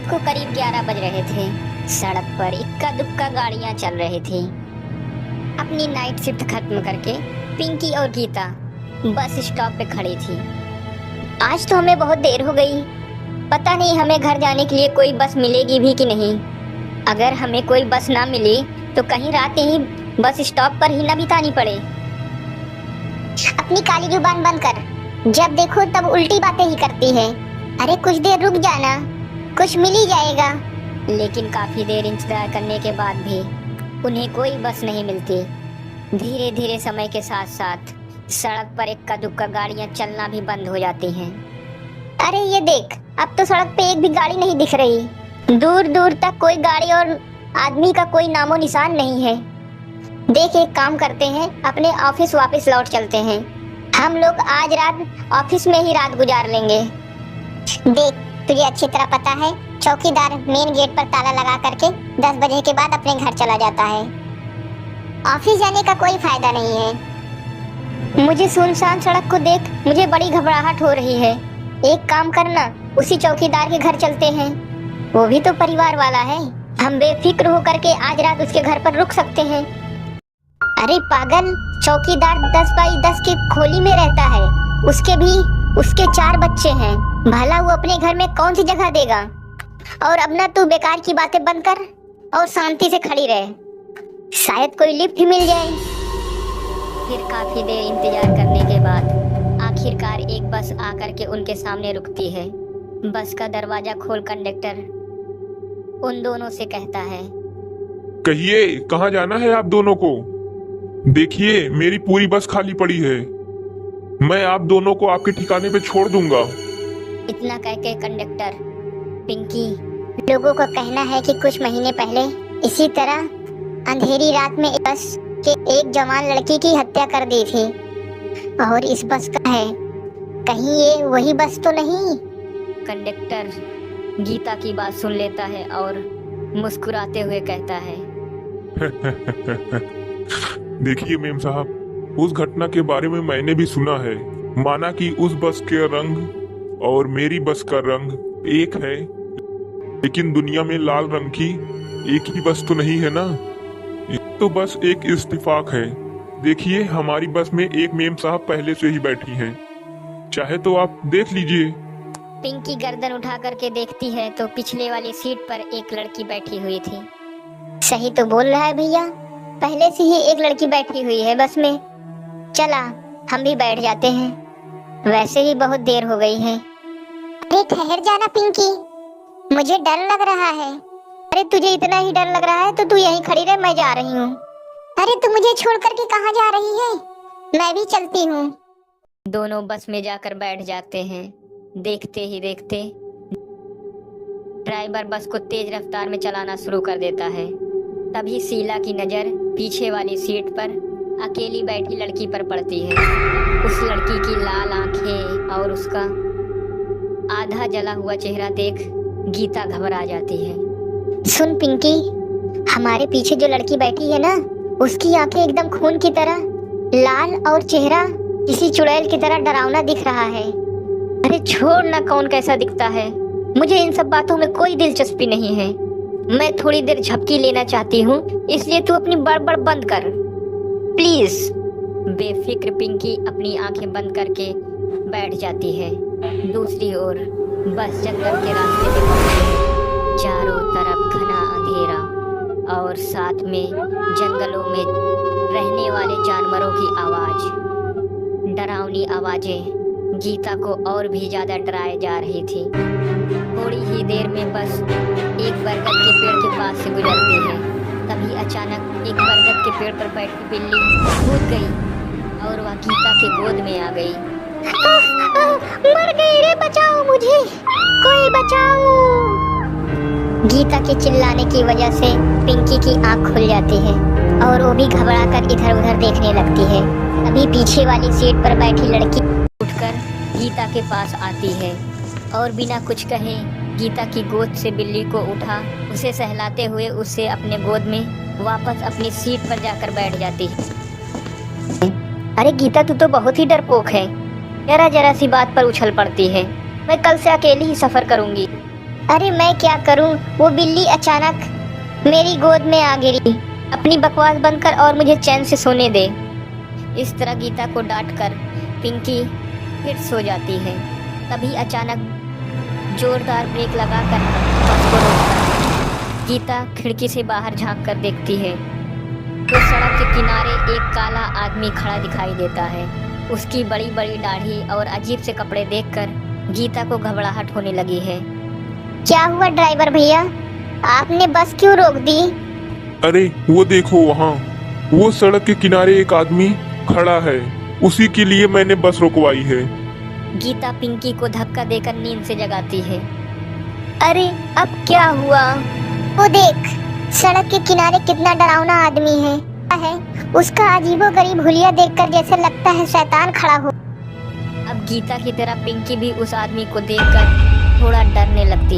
रात को करीब 11 बज रहे थे। सड़क पर इक्का दुक्का गाड़ियां चल रही थी। अपनी नाइट शिफ्ट खत्म करके पिंकी और गीता बस स्टॉप पे खड़ी थी। आज तो हमें बहुत देर हो गई, पता नहीं हमें घर जाने के लिए कोई बस मिलेगी भी कि नहीं। अगर हमें कोई बस ना मिली तो कहीं रात ही बस स्टॉप पर ही ना बितानी पड़े। अपनी काली जुबान बंद कर, जब देखो तब उल्टी बातें ही करती है। अरे कुछ देर रुक जाना, कुछ मिल ही जाएगा। लेकिन काफी देर इंतजार करने के बाद भी उन्हें कोई बस नहीं मिलती। धीरे धीरे समय के साथ साथ सड़क पर इक्का दुक्का गाड़ियां चलना भी बंद हो जाती हैं। अरे ये देख, अब तो सड़क पे एक भी गाड़ी नहीं दिख रही। दूर दूर तक कोई गाड़ी और आदमी का कोई नामो निशान नहीं है। देख, एक काम करते हैं, अपने ऑफिस वापस लौट चलते हैं। हम लोग आज रात ऑफिस में ही रात गुजार लेंगे। देख, तुझे अच्छी तरह पता है चौकीदार मेन गेट पर ताला लगा करके 10 बजे के बाद अपने घर चला जाता है। ऑफिस जाने का कोई फायदा नहीं है। मुझे सुनसान सड़क को देख मुझे बड़ी घबराहट हो रही है। एक काम करना, उसी चौकीदार के घर चलते हैं। वो भी तो परिवार वाला है, हम बेफिक्र होकर के आज रात उसके घर पर रुक सकते हैं। अरे पागल, चौकीदार 10 बाई 10 की खोली में रहता है। उसके 4 बच्चे हैं। भला वो अपने घर में कौन सी जगह देगा। और अब ना तू बेकार की बातें बंद कर और शांति से खड़ी रहे, शायद कोई लिफ्ट ही मिल जाए। फिर काफी देर इंतजार करने के बाद आखिरकार एक बस आकर के उनके सामने रुकती है। बस का दरवाजा खोल कंडक्टर उन दोनों से कहता है, कहिए कहाँ जाना है आप दोनों को? देखिए मेरी पूरी बस खाली पड़ी है, मैं आप दोनों को आपके ठिकाने पे छोड़ दूंगा। इतना कह के कंडक्टर पिंकी लोगों का कहना है कि कुछ महीने पहले इसी तरह अंधेरी रात में बस के एक जवान लड़की की हत्या कर दी थी। और इस बस का है, कहीं ये वही बस तो नहीं? कंडक्टर गीता की बात सुन लेता है और मुस्कुराते हुए कहता है, देखिए मेम साहब, उस घटना के बारे में मैंने भी सुना है। माना कि उस बस के रंग और मेरी बस का रंग एक है, लेकिन दुनिया में लाल रंग की एक ही बस तो नहीं है ना। ये तो बस एक इत्तेफाक है। देखिए हमारी बस में एक मेम साहब पहले से ही बैठी हैं, चाहे तो आप देख लीजिए। पिंकी गर्दन उठा करके देखती है तो पिछले वाली सीट पर एक लड़की बैठी हुई थी। सही तो बोल रहा है भैया, पहले से ही एक लड़की बैठी हुई है बस में। चला हम भी बैठ जाते हैं, वैसे भी बहुत देर हो गई है। अरे ठहर जाना पिंकी, मुझे डर लग रहा है। अरे तुझे इतना ही डर लग रहा है तो तू यहीं खड़ी रह, मैं जा रही हूँ। अरे तू मुझे छोड़ करके कहाँ जा रही है? मैं भी चलती हूँ। दोनों बस में जाकर बैठ जाते हैं। देखते ही देखते ड्राइवर बस को तेज रफ्तार में चलाना शुरू कर देता है। तभी शीला की नजर पीछे वाली सीट पर अकेली बैठी लड़की पर पड़ती है। उस लड़की की लाल आंखें और उसका आधा जला हुआ चेहरा देख गीता घबरा जाती है। सुन पिंकी, हमारे पीछे जो लड़की बैठी है ना, उसकी आंखें एकदम खून की तरह लाल और चेहरा किसी चुड़ैल की तरह डरावना दिख रहा है। अरे छोड़ ना, कौन कैसा दिखता है, मुझे इन सब बातों में कोई दिलचस्पी नहीं है। मैं थोड़ी देर झपकी लेना चाहती हूँ, इसलिए तू अपनी बड़बड़ बंद कर प्लीज। बेफिक्र पिंकी अपनी आंखें बंद करके बैठ जाती है। दूसरी ओर बस जंगल के रास्ते पे पहुंचती है। चारों तरफ घना अंधेरा और साथ में जंगलों में रहने वाले जानवरों की आवाज, डरावनी आवाजें गीता को और भी ज्यादा डराए जा रही थी। थोड़ी ही देर में बस एक बरगद के पेड़ के पास से गुजरती है। तभी अचानक एक बरगद के पेड़ पर बैठी बिल्ली कूद गई और वह गीता के गोद में आ गई। मर गई रे, बचाओ मुझे, कोई बचाओ। गीता के चिल्लाने की वजह से पिंकी की आंख खुल जाती है और वो भी घबरा कर इधर उधर देखने लगती है। अभी पीछे वाली सीट पर बैठी लड़की उठकर गीता के पास आती है और बिना कुछ कहे गीता की गोद से बिल्ली को उठा उसे सहलाते हुए उससे अपने गोद में वापस अपनी सीट पर जाकर बैठ जाती है। अरे गीता, तू तो बहुत ही डरपोक है, जरा जरा सी बात पर उछल पड़ती है। मैं कल से अकेली ही सफर करूंगी। अरे मैं क्या करूं, वो बिल्ली अचानक मेरी गोद में आ गिरी। अपनी बकवास बंद कर और मुझे चैन से सोने दे। इस तरह गीता को डांट कर पिंकी फिर सो जाती है। तभी अचानक जोरदार ब्रेक लगाकर बस को रोकता है। गीता खिड़की से बाहर झांक कर देखती है तो सड़क के किनारे एक काला आदमी खड़ा दिखाई देता है। उसकी बड़ी बड़ी दाढ़ी और अजीब से कपड़े देखकर गीता को घबराहट होने लगी है। क्या हुआ ड्राइवर भैया, आपने बस क्यों रोक दी? अरे वो देखो वहाँ, वो सड़क के किनारे एक आदमी खड़ा है, उसी के लिए मैंने बस रुकवाई है। गीता पिंकी को धक्का देकर नींद से जगाती है। अरे अब क्या हुआ? वो देख, सड़क के किनारे कितना डरावना आदमी है। उसका अजीबोगरीब हुलिया देखकर जैसे लगता है शैतान खड़ा हो। अब गीता की तरह पिंकी भी उस आदमी को देखकर थोड़ा डरने लगती